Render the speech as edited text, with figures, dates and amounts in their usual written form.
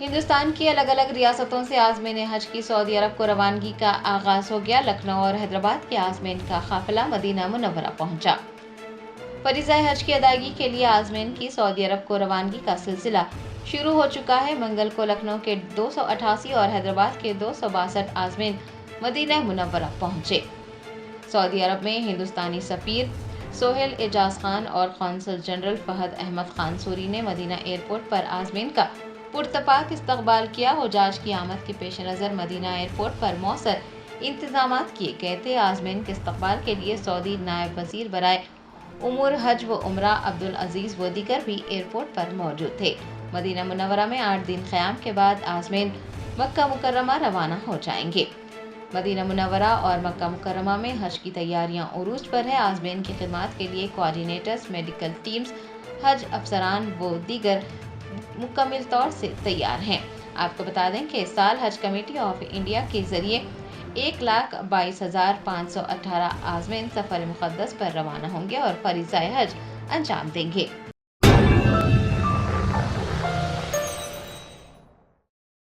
ہندوستان کی الگ الگ ریاستوں سے عازمین حج کی سعودی عرب کو روانگی کا آغاز ہو گیا۔ لکھنؤ اور حیدرآباد کے عازمین کا قافلہ مدینہ منورہ پہنچا۔ فریضہ حج کی ادائیگی کے لیے عازمین کی سعودی عرب کو روانگی کا سلسلہ شروع ہو چکا ہے۔ منگل کو لکھنؤ کے 288 اور حیدرآباد کے 262 عازمین مدینہ منورہ پہنچے۔ سعودی عرب میں ہندوستانی سفیر سہیل اعجاز خان اور قونصل جنرل فہد احمد خان سوری نے مدینہ ایئرپورٹ پر عازمین کا پرتپاک استقبال کیا۔ حجاج کی آمد کے پیش نظر مدینہ ایئرپورٹ پر مؤثر انتظامات کیے گئے تھے۔ عازمین کے استقبال کے لیے سعودی نائب وزیر برائے امور حج و عمرہ عبدالعزیز و دیگر بھی ایئرپورٹ پر موجود تھے۔ مدینہ منورہ میں 8 دن قیام کے بعد عازمین مکہ مکرمہ روانہ ہو جائیں گے۔ مدینہ منورہ اور مکہ مکرمہ میں حج کی تیاریاں عروج پر ہیں۔ عازمین کی خدمات کے لیے کوآرڈینیٹرز، میڈیکل ٹیمز، حج افسران و دیگر مکمل طور سے تیار ہیں۔ آپ کو بتا دیں کہ اس سال حج کمیٹی آف انڈیا کے ذریعے 1,22,518 عازمین سفر مقدس پر روانہ ہوں گے اور فریضہ حج انجام دیں گے۔